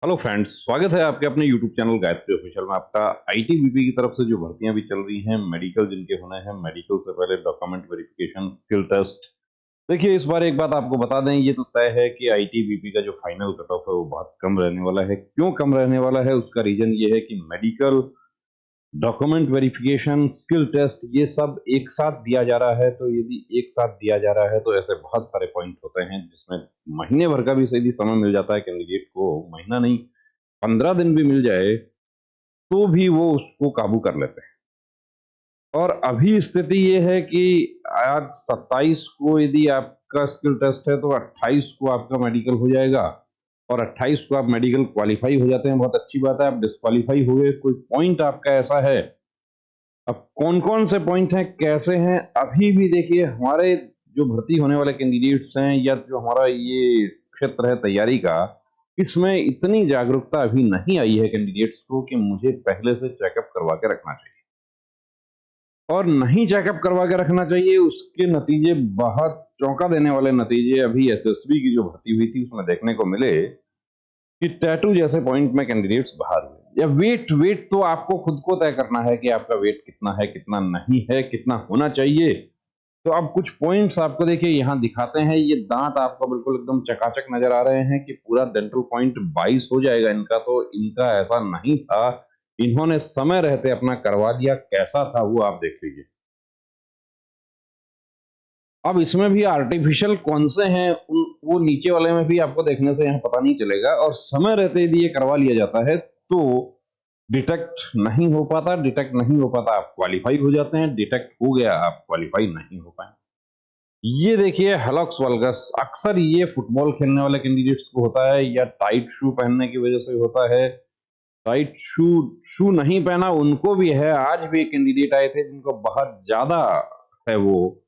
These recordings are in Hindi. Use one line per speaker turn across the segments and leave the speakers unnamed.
हेलो फ्रेंड्स, स्वागत है आपके अपने यूट्यूब चैनल गायत्री ऑफिशियल में। आपका आईटीबीपी की तरफ से जो भर्तियां भी चल रही हैं, मेडिकल जिनके होने हैं, मेडिकल से पहले डॉक्यूमेंट वेरिफिकेशन, स्किल टेस्ट। देखिए, इस बार एक बात आपको बता दें, ये तो तय है कि आईटीबीपी का जो फाइनल कट ऑफ है वो बहुत कम रहने वाला है। क्यों कम रहने वाला है, उसका रीजन ये है कि medical, document verification, skill test, ये सब एक साथ दिया जा रहा है। तो यदि एक साथ दिया जा रहा है तो ऐसे बहुत सारे पॉइंट होते हैं जिसमें महीने भर का भी सही समय मिल जाता है कैंडिडेट को। महीना नहीं, 15 दिन भी मिल जाए तो भी वो उसको काबू कर लेते हैं। और अभी स्थिति ये है कि आज 27 को यदि आपका स्किल टेस्ट है तो 28 को आपका मेडिकल हो जाएगा, और 28 को आप मेडिकल क्वालिफाई हो जाते हैं, बहुत अच्छी बात है। आप डिस्क्वालीफाई हो गए, कोई पॉइंट आपका ऐसा है। अब कौन कौन से पॉइंट हैं, कैसे हैं, अभी भी देखिए, हमारे जो भर्ती होने वाले कैंडिडेट्स हैं या जो हमारा ये क्षेत्र है तैयारी का, इसमें इतनी जागरूकता अभी नहीं आई है कैंडिडेट्स को कि मुझे पहले से चेकअप करवा के रखना चाहिए। और नहीं चेकअप करवा के रखना चाहिए, उसके नतीजे बहुत चौंका देने वाले नतीजे अभी एसएसबी की जो भर्ती हुई थी उसमें देखने को मिले कि टैटू जैसे पॉइंट में कैंडिडेट्स बाहर हुए। या वेट वेट तो आपको खुद को तय करना है कि आपका वेट कितना है, कितना नहीं है, कितना होना चाहिए। तो अब कुछ पॉइंट्स आपको देखिए यहाँ दिखाते हैं। ये दांत आपका बिल्कुल एकदम चकाचक नजर आ रहे हैं कि पूरा डेंटल पॉइंट 22 हो जाएगा इनका। तो इनका ऐसा नहीं था, इन्होंने समय रहते अपना करवा दिया। कैसा था वो आप देख लीजिए। अब इसमें भी आर्टिफिशियल कौन से हैं, वो नीचे वाले में भी आपको देखने से यहाँ पता नहीं चलेगा। और समय रहते यदि ये करवा लिया जाता है तो डिटेक्ट नहीं हो पाता। डिटेक्ट नहीं हो पाता, आप क्वालिफाई हो जाते हैं। डिटेक्ट हो गया, आप क्वालिफाई नहीं हो पाए। ये देखिए हलक्स वल्गस, अक्सर ये फुटबॉल खेलने वाले कैंडिडेट्स को होता है या टाइट शू पहनने की वजह से होता है। टाइट शू शू नहीं पहना उनको भी है। आज भी एक कैंडिडेट आए थे जिनको बहुत ज्यादा है वो,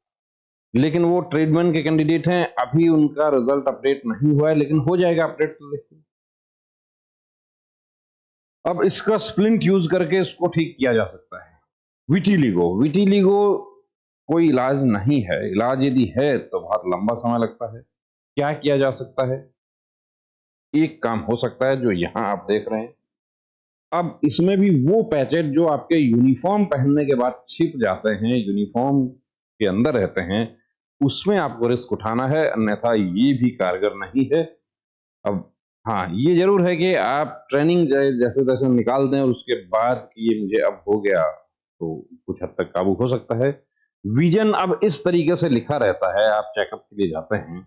लेकिन वो ट्रेडमैन के कैंडिडेट हैं। अभी उनका रिजल्ट अपडेट नहीं हुआ है, लेकिन हो जाएगा अपडेट तो देखिए। अब इसका स्प्लिंट यूज करके इसको ठीक किया जा सकता है। विटिलिगो, विटिलिगो कोई इलाज नहीं है। इलाज यदि है तो बहुत लंबा समय लगता है। क्या किया जा सकता है? एक काम हो सकता है जो यहाँ आप देख रहे हैं। अब इसमें भी वो पैचेट जो आपके यूनिफॉर्म पहनने के बाद छिप जाते हैं, यूनिफॉर्म के अंदर रहते हैं, उसमें आपको रिस्क उठाना है, अन्यथा ये भी कारगर नहीं है। अब हाँ, ये ज़रूर है कि आप ट्रेनिंग जैसे-तैसे निकाल दें और उसके बाद कि ये मुझे अब हो गया, तो कुछ हद तक काबू हो सकता है। विज़न अब इस तरीके से लिखा रहता है, आप चेकअप के लिए जाते हैं,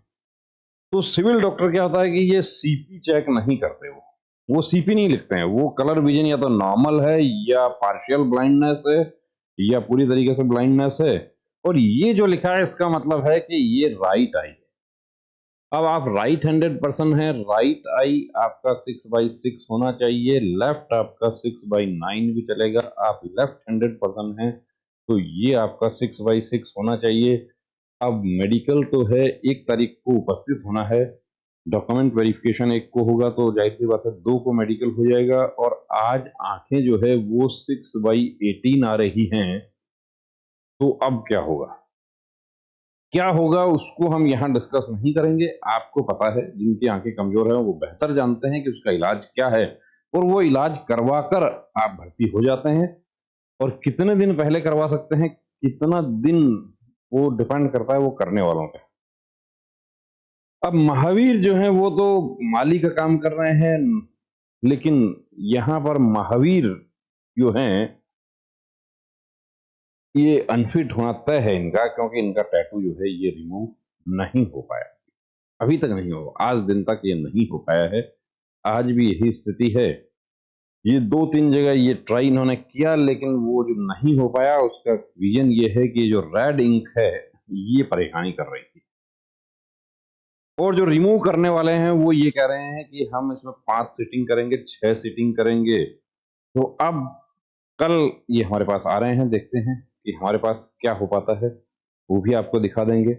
तो सिविल डॉक्टर क्या होता है कि ये सीपी चेक नहीं करते वो। वो सीपी नहीं लिखते हैं, वो कलर विज़न या तो नॉर्मल है या पार्शियल ब्लाइंडनेस है या पूरी तरीके से ब्लाइंडनेस है। और ये जो लिखा है इसका मतलब है कि ये राइट आई है। अब आप राइट हैंडेड पर्सन हैं, राइट आई आपका 6/6 होना चाहिए, लेफ्ट आपका 6/9 भी चलेगा। आप लेफ्ट हैंडेड पर्सन हैं तो ये आपका 6/6 होना चाहिए। अब मेडिकल तो है, 1 तारीख को उपस्थित होना है। डॉक्यूमेंट वेरिफिकेशन 1 को होगा तो जाहिर-सी बात है 2 को मेडिकल हो जाएगा। और आज आंखें जो है वो 6/18 आ रही हैं। तो अब क्या होगा? क्या होगा उसको हम यहाँ डिस्कस नहीं करेंगे। आपको पता है, जिनकी आंखें कमजोर हैं वो बेहतर जानते हैं कि उसका इलाज क्या है, और वो इलाज करवा कर आप भर्ती हो जाते हैं। और कितने दिन पहले करवा सकते हैं, कितना दिन, वो डिपेंड करता है वो करने वालों पे। अब महावीर जो है वो तो माली का काम कर रहे हैं, लेकिन यहाँ पर महावीर जो हैं ये अनफिट होना तय है इनका, क्योंकि इनका टैटू जो है ये रिमूव नहीं हो पाया। अभी तक नहीं हो, आज दिन तक ये नहीं हो पाया है। आज भी यही स्थिति है। ये 2-3 जगह ये ट्राई इन्होंने किया, लेकिन वो जो नहीं हो पाया उसका रीज़न ये है कि जो रेड इंक है, ये परेशानी कर रही थी। और जो रिमूव करने वाले हैं वो ये कह रहे हैं कि हम इसमें 5 सीटिंग करेंगे, 6 सीटिंग करेंगे। तो अब कल ये हमारे पास आ रहे हैं, देखते हैं कि हमारे पास क्या हो पाता है, वो भी आपको दिखा देंगे।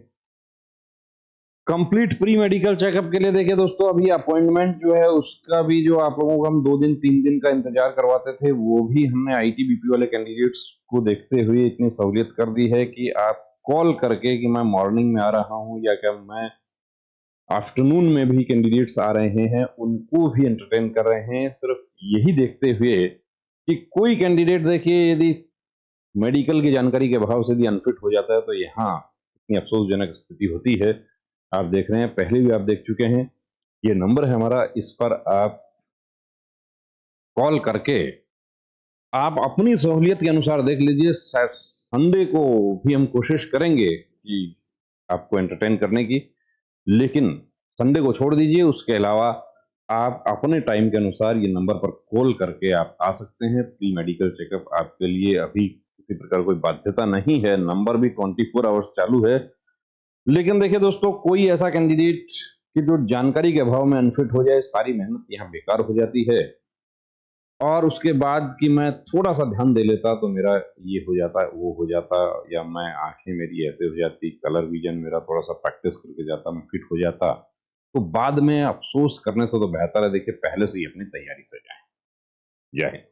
कंप्लीट प्री मेडिकल चेकअप के लिए देखिए दोस्तों, अभी अपॉइंटमेंट जो है उसका भी, जो आप लोगों को हम 2 दिन 3 दिन का इंतजार करवाते थे, वो भी हमने आईटीबीपी वाले कैंडिडेट्स को देखते हुए इतनी सहूलियत कर दी है कि आप कॉल करके कि मैं मॉर्निंग में आ रहा हूँ या क्या मैं आफ्टरनून में भी कैंडिडेट्स आ रहे हैं, उनको भी एंटरटेन कर रहे हैं, सिर्फ यही देखते हुए कि कोई कैंडिडेट देखिए यदि मेडिकल की जानकारी के अभाव से यदि अनफिट हो जाता है तो यहाँ इतनी अफसोसजनक स्थिति होती है। आप देख रहे हैं, पहले भी आप देख चुके हैं, ये नंबर है हमारा, इस पर आप कॉल करके आप अपनी सहूलियत के अनुसार देख लीजिए। संडे को भी हम कोशिश करेंगे कि आपको एंटरटेन करने की, लेकिन संडे को छोड़ दीजिए, उसके अलावा आप अपने टाइम के अनुसार ये नंबर पर कॉल करके आप आ सकते हैं। प्री मेडिकल चेकअप आपके लिए अभी किसी प्रकार कोई बाध्यता नहीं है, नंबर भी 24 आवर्स चालू है। लेकिन देखिए दोस्तों, कोई ऐसा कैंडिडेट कि जो जानकारी के अभाव में अनफिट हो जाए, सारी मेहनत यहाँ बेकार हो जाती है, और उसके बाद कि मैं थोड़ा-सा ध्यान दे लेता तो मेरा ये हो जाता, वो हो जाता, या मैं आँखें मेरी ऐसे हो जाती, कलर विज़न मेरा थोड़ा-सा प्रैक्टिस करके जाता, मैं फिट हो जाता। तो बाद में अफ़सोस करने से तो बेहतर है देखिए पहले से ही अपनी तैयारी से जाएँ। जय हिंद।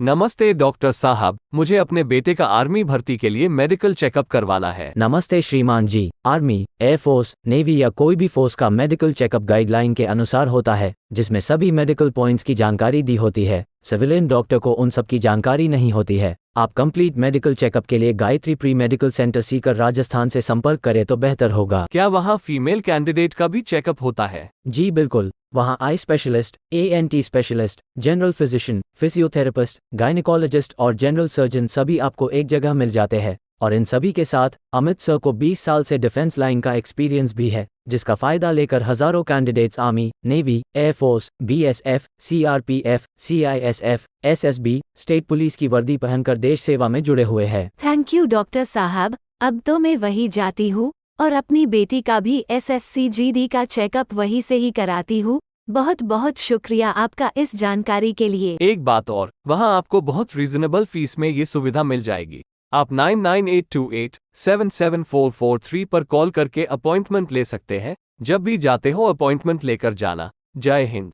नमस्ते डॉक्टर साहब, मुझे अपने बेटे का आर्मी भर्ती के लिए मेडिकल चेकअप करवाना है।
नमस्ते श्रीमान जी। आर्मी, एयरफोर्स, नेवी या कोई भी फोर्स का मेडिकल चेकअप गाइडलाइन के अनुसार होता है, जिसमें सभी मेडिकल पॉइंट्स की जानकारी दी होती है। सिविलियन डॉक्टर को उन सब की जानकारी नहीं होती है। आप कंप्लीट मेडिकल चेकअप के लिए Gayatri pre medical centre Sikar Rajasthan से संपर्क करें तो बेहतर होगा।
क्या वहाँ फीमेल कैंडिडेट का भी चेकअप होता है?
जी बिल्कुल, वहाँ eye specialist, ANT specialist, general physician, physiotherapist, gynaecologist और जनरल सर्जन सभी आपको एक जगह मिल जाते हैं। और इन सभी के साथ अमित सर को 20 साल से डिफेंस लाइन का एक्सपीरियंस भी है, जिसका फायदा लेकर हजारों candidates army, navy, air force, BSF, CRPF, CISF, SSB, state police की वर्दी पहनकर देश सेवा में जुड़े हुए हैं।
थैंक यू डॉक्टर साहब, अब तो मैं वही जाती हूँ और अपनी बेटी का भी SSC GD का चेकअप वहीं से ही कराती हूँ। बहुत बहुत शुक्रिया आपका इस जानकारी के लिए।
एक बात और, वहाँ आपको बहुत रीजनेबल फीस में ये सुविधा मिल जाएगी। आप 9982877443 पर कॉल करके अपॉइंटमेंट ले सकते हैं। जब भी जाते हो अपॉइंटमेंट लेकर जाना। जय हिंद।